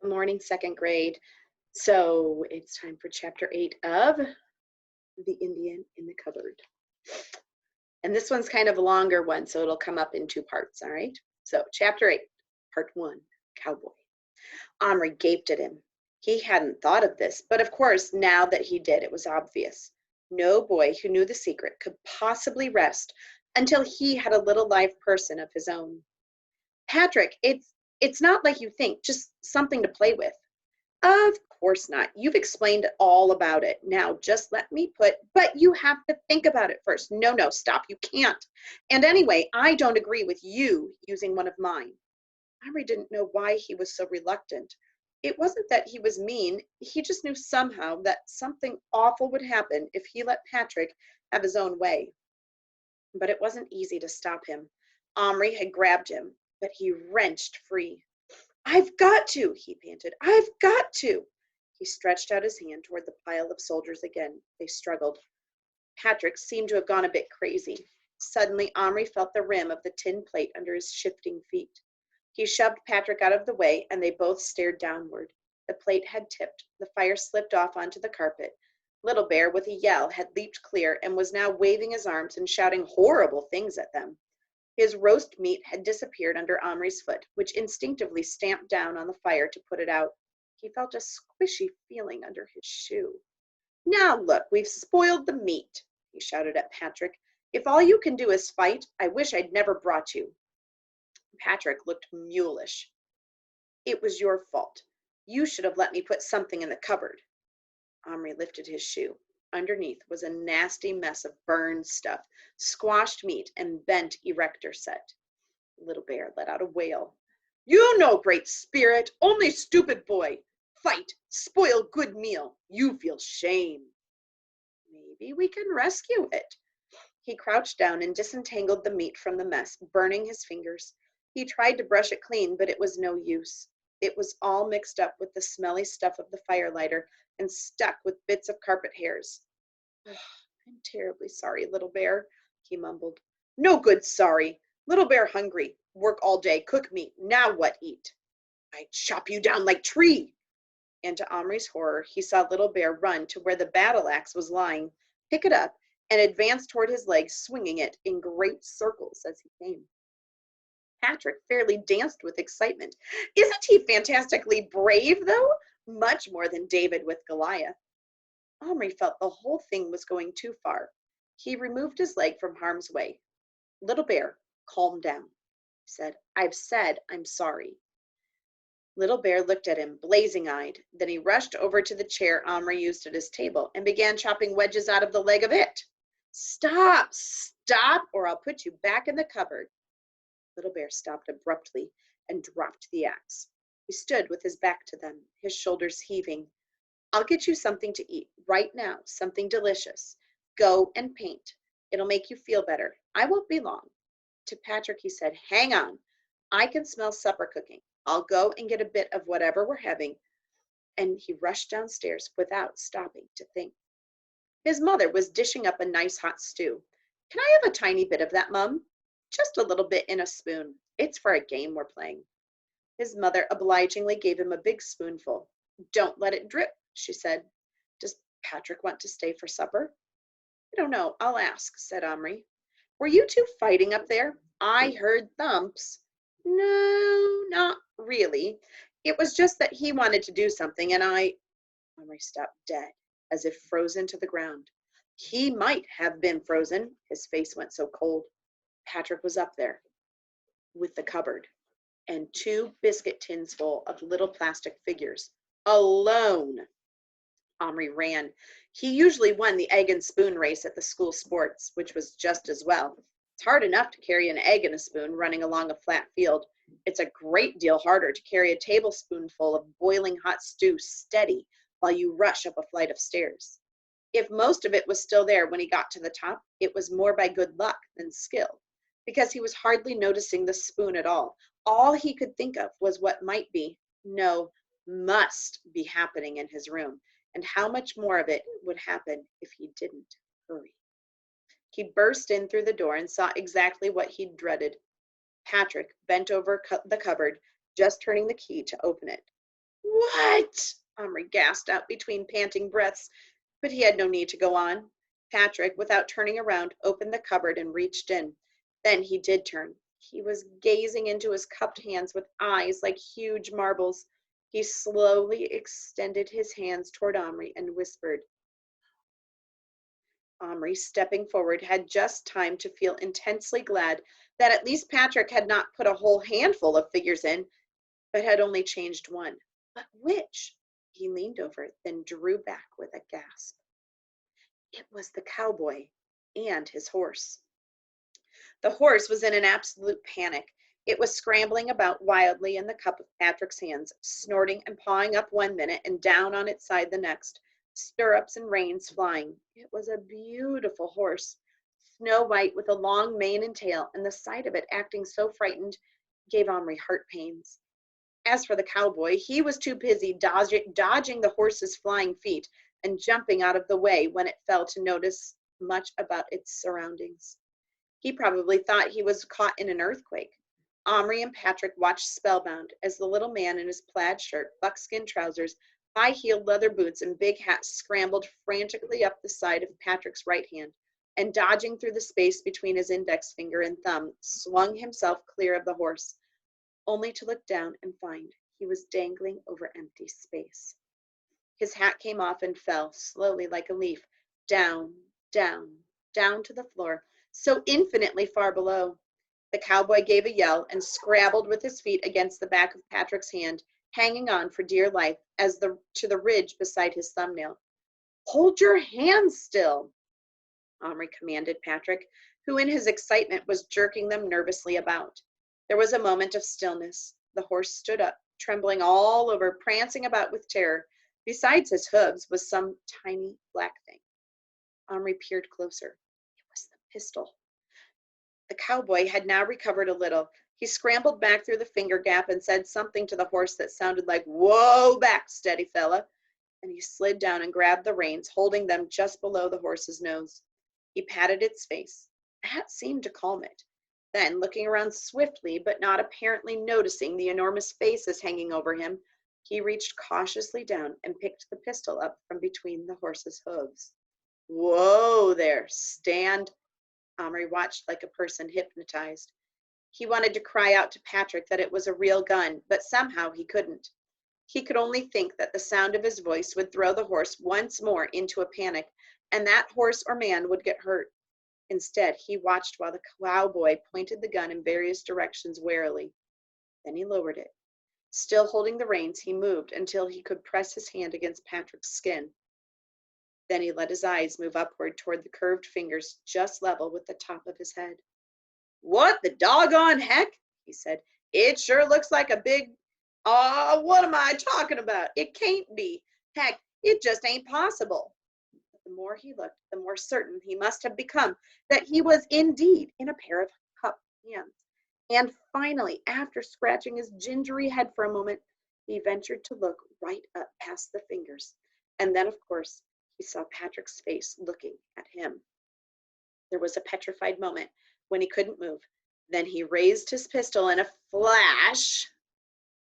Good morning, second grade. So it's time for chapter 8 of The Indian in the Cupboard. And this one's kind of a longer one, so it'll come up in two parts, all right? So chapter 8, part 1, Cowboy. Omri gaped at him. He hadn't thought of this, but of course, now that he did, it was obvious. No boy who knew the secret could possibly rest until he had a little live person of his own. Patrick, it's not like you think, just something to play with. Of course not. You've explained all about it. Now just let me but you have to think about it first. No, stop. You can't. And anyway, I don't agree with you using one of mine. Henry didn't know why he was so reluctant. It wasn't that he was mean. He just knew somehow that something awful would happen if he let Patrick have his own way. But it wasn't easy to stop him. Omri had grabbed him, but he wrenched free. I've got to, he panted. I've got to. He stretched out his hand toward the pile of soldiers again. They struggled. Patrick seemed to have gone a bit crazy. Suddenly, Omri felt the rim of the tin plate under his shifting feet. He shoved Patrick out of the way, and they both stared downward. The plate had tipped. The fire slipped off onto the carpet. Little Bear, with a yell, had leaped clear and was now waving his arms and shouting horrible things at them. His roast meat had disappeared under Omri's foot, which instinctively stamped down on the fire to put it out. He felt a squishy feeling under his shoe. Now look, we've spoiled the meat, he shouted at Patrick. If all you can do is fight, I wish I'd never brought you. Patrick looked mulish. It was your fault. You should have let me put something in the cupboard. Omri lifted his shoe. Underneath was a nasty mess of burned stuff, squashed meat, and bent erector set. Little Bear let out a wail. You know great spirit, only stupid boy. Fight, spoil good meal. You feel shame. Maybe we can rescue it. He crouched down and disentangled the meat from the mess, burning his fingers. He tried to brush it clean, but it was no use. It was all mixed up with the smelly stuff of the firelighter and stuck with bits of carpet hairs. I'm terribly sorry, Little Bear, he mumbled. No good sorry. Little Bear hungry. Work all day, cook meat. Now what eat? I'd chop you down like tree. And to Omri's horror, he saw Little Bear run to where the battle axe was lying, pick it up, and advance toward his legs, swinging it in great circles as he came. Patrick fairly danced with excitement. Isn't he fantastically brave, though? Much more than David with Goliath. Omri felt the whole thing was going too far. He removed his leg from harm's way. Little Bear, calm down, he said. I've said I'm sorry. Little Bear looked at him, blazing-eyed. Then he rushed over to the chair Omri used at his table and began chopping wedges out of the leg of it. Stop, or I'll put you back in the cupboard. Little Bear stopped abruptly and dropped the axe. He stood with his back to them, his shoulders heaving. I'll get you something to eat right now, something delicious. Go and paint. It'll make you feel better. I won't be long. To Patrick, he said, hang on. I can smell supper cooking. I'll go and get a bit of whatever we're having. And he rushed downstairs without stopping to think. His mother was dishing up a nice hot stew. Can I have a tiny bit of that, Mum? Just a little bit in a spoon. It's for a game we're playing. His mother obligingly gave him a big spoonful. Don't let it drip, she said. Does Patrick want to stay for supper? I don't know. I'll ask, said Omri. Were you two fighting up there? I heard thumps. No, not really. It was just that he wanted to do something and Omri stopped dead, as if frozen to the ground. He might have been frozen. His face went so cold. Patrick was up there with the cupboard and 2 biscuit tins full of little plastic figures. Alone. Omri ran. He usually won the egg and spoon race at the school sports, which was just as well. It's hard enough to carry an egg and a spoon running along a flat field. It's a great deal harder to carry a tablespoonful of boiling hot stew steady while you rush up a flight of stairs. If most of it was still there when he got to the top, it was more by good luck than skill, because he was hardly noticing the spoon at all. All he could think of was what might be, no, must be happening in his room, and how much more of it would happen if he didn't hurry. He burst in through the door and saw exactly what he'd dreaded. Patrick bent over the cupboard, just turning the key to open it. What? Omri gasped out between panting breaths, but he had no need to go on. Patrick, without turning around, opened the cupboard and reached in. Then he did turn. He was gazing into his cupped hands with eyes like huge marbles. He slowly extended his hands toward Omri and whispered. Omri, stepping forward, had just time to feel intensely glad that at least Patrick had not put a whole handful of figures in, but had only changed one. But which? He leaned over, then drew back with a gasp. It was the cowboy and his horse. The horse was in an absolute panic. It was scrambling about wildly in the cup of Patrick's hands, snorting and pawing up one minute and down on its side the next, stirrups and reins flying. It was a beautiful horse, snow white with a long mane and tail, and the sight of it acting so frightened gave Omri heart pains. As for the cowboy, he was too busy dodging the horse's flying feet and jumping out of the way when it fell to notice much about its surroundings. He probably thought he was caught in an earthquake. Omri and Patrick watched spellbound as the little man in his plaid shirt, buckskin trousers, high-heeled leather boots, and big hat scrambled frantically up the side of Patrick's right hand, and dodging through the space between his index finger and thumb, swung himself clear of the horse, only to look down and find he was dangling over empty space. His hat came off and fell slowly like a leaf, down, down, down to the floor, so infinitely far below. The cowboy gave a yell and scrabbled with his feet against the back of Patrick's hand, hanging on for dear life to the ridge beside his thumbnail. Hold your hands still, Omri commanded Patrick, who in his excitement was jerking them nervously about. There was a moment of stillness. The horse stood up, trembling all over, prancing about with terror. Besides his hooves was some tiny black thing. Omri peered closer. It was the pistol. The cowboy had now recovered a little. He scrambled back through the finger gap and said something to the horse that sounded like, "Whoa back, steady fella." And he slid down and grabbed the reins, holding them just below the horse's nose. He patted its face. That seemed to calm it. Then, looking around swiftly, but not apparently noticing the enormous faces hanging over him, he reached cautiously down and picked the pistol up from between the horse's hooves. Whoa there, stand. Omri watched like a person hypnotized. He wanted to cry out to Patrick that it was a real gun, but somehow he couldn't. He could only think that the sound of his voice would throw the horse once more into a panic, and that horse or man would get hurt. Instead, he watched while the cowboy pointed the gun in various directions warily. Then he lowered it. Still holding the reins, he moved until he could press his hand against Patrick's skin. Then he let his eyes move upward toward the curved fingers just level with the top of his head. What the doggone heck? He said. It sure looks like a big... what am I talking about? It can't be. Heck, it just ain't possible. The more he looked, the more certain he must have become that he was indeed in a pair of cupped hands. And finally, after scratching his gingery head for a moment, he ventured to look right up past the fingers. And then, of course, he saw Patrick's face looking at him. There was a petrified moment when he couldn't move. Then he raised his pistol in a flash